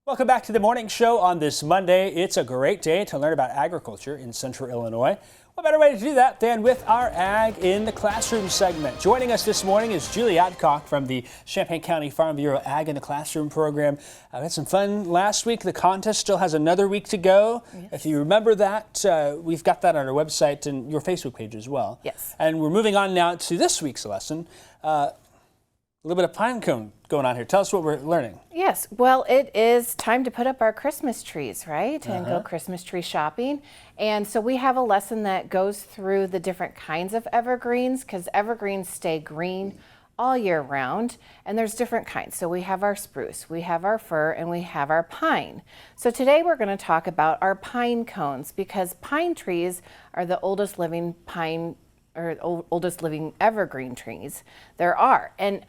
Welcome back to the morning show on this Monday. It's a great day to learn about agriculture in Central Illinois. What better way to do that than with our Ag in the Classroom segment? Joining us this morning is Julie Adcock from the Champaign County Farm Bureau Ag in the Classroom program. We had some fun last week. The contest still has another week to go. Yes. If you remember that, we've got that on our website and your Facebook page as well. Yes. And we're moving on now to this week's lesson. A little bit of pine cone going on here. Tell us what we're learning. Yes, well, it is time to put up our Christmas trees, right? And go Christmas tree shopping. And so we have a lesson that goes through the different kinds of evergreens, because evergreens stay green all year round, and there's different kinds. So we have our spruce, we have our fir, and we have our pine. So today we're going to talk about our pine cones, because pine trees are the oldest living oldest living evergreen trees there are. And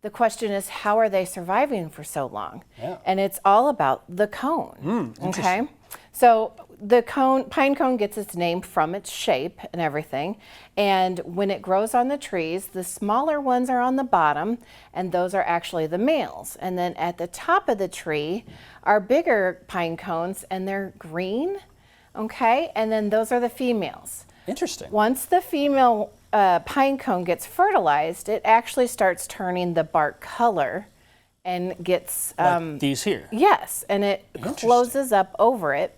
the question is, how are they surviving for so long? Yeah. And it's all about the cone. Okay. So the pine cone gets its name from its shape and everything. And when it grows on the trees, the smaller ones are on the bottom, and those are actually the males. And then at the top of the tree are bigger pine cones, and they're green. Okay. And then those are the females. Interesting. Once the female pine cone gets fertilized, it actually starts turning the bark color and gets like these here. Yes, and it closes up over it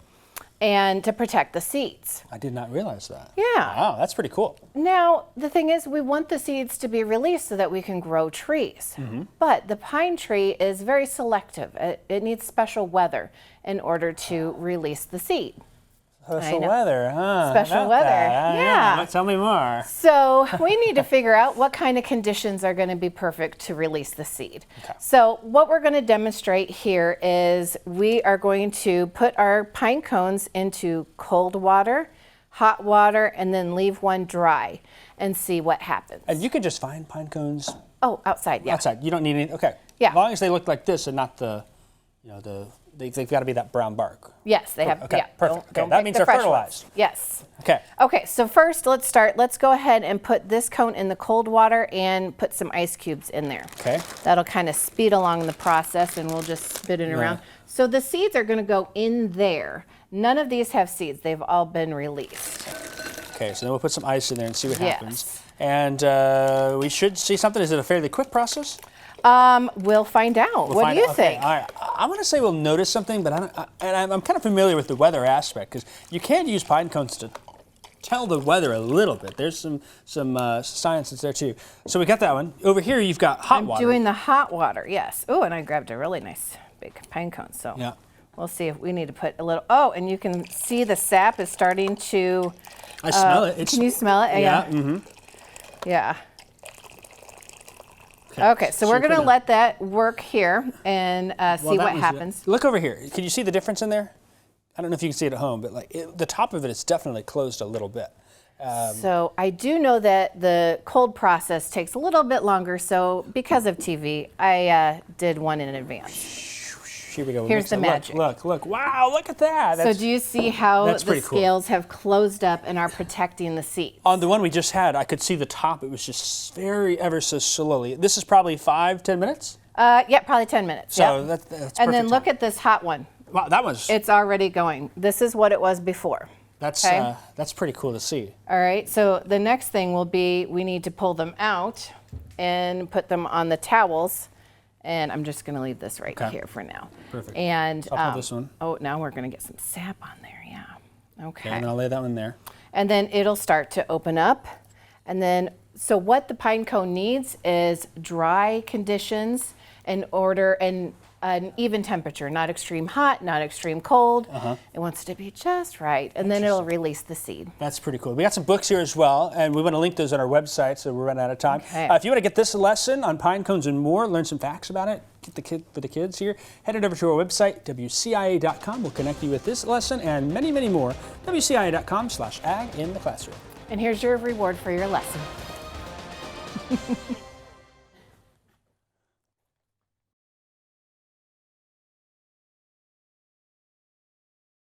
and to protect the seeds. I did not realize that. Yeah. Wow, that's pretty cool. Now, the thing is, we want the seeds to be released so that we can grow trees. But the pine tree is very selective. It needs special weather in order to release the seed. Special weather, huh? Special weather, yeah. Tell me more. So we need to figure out what kind of conditions are going to be perfect to release the seed. Okay. So what we're going to demonstrate here is we are going to put our pine cones into cold water, hot water, and then leave one dry and see what happens. And you can just find pine cones? Oh, outside, yeah. Outside, you don't need any, okay. Yeah. As long as they look like this and not they've got to be that brown bark. Yes, they have. Okay, yeah. perfect. Don't that pick means the they're fresh fertilized. ones. Yes. Okay. Okay, so first let's start. Let's go ahead and put this cone in the cold water and put some ice cubes in there. Okay. That'll kind of speed along the process, and we'll just spit it around. So the seeds are going to go in there. None of these have seeds. They've all been released. Okay, so then we'll put some ice in there and see what happens. Yes. And we should see something. Is it a fairly quick process? We'll find out. What do you think? All right. I'm going to say we'll notice something, but I'm kind of familiar with the weather aspect, because you can use pine cones to tell the weather a little bit. There's some science that's there too. So we got that one. Over here you've got hot water. I'm doing the hot water, yes. Oh, and I grabbed a really nice big pine cone. So yeah. We'll see if we need to put a little. Oh, and you can see the sap is starting to. I smell it. Can you smell it? Yeah. Mm-hmm. Yeah. Okay, so we're going to let that work here and see what happens. Look over here. Can you see the difference in there? I don't know if you can see it at home, but the top of it is definitely closed a little bit. So I do know that the cold process takes a little bit longer, so because of TV, I did one in advance. Here we go. Here's the magic. Look. Wow, look at that. So do you see how the scales have closed up and are protecting the seeds? On the one we just had, I could see the top. It was just ever so slowly. This is probably 5-10 minutes? Yeah, probably 10 minutes. So that's perfect. And then look at this hot one. Wow, that was... It's already going. This is what it was before. That's pretty cool to see. All right, so the next thing will be we need to pull them out and put them on the towels. And I'm just going to leave this right here for now. Perfect. And I'll pull this one. Oh, now we're going to get some sap on there, yeah. Okay. And I'll lay that one there. And then it'll start to open up. And then, so what the pine cone needs is dry conditions and an even temperature, not extreme hot, not extreme cold. It wants to be just right, and then it'll release the seed. That's pretty cool. We got some books here as well, and we want to link those on our website, so we're running out of time. Okay. If you want to get this lesson on pine cones and more, learn some facts about it, for the kids here, head over to our website, WCIA.com. We'll connect you with this lesson and many, many more. WCIA.com/ag in the classroom. And here's your reward for your lesson.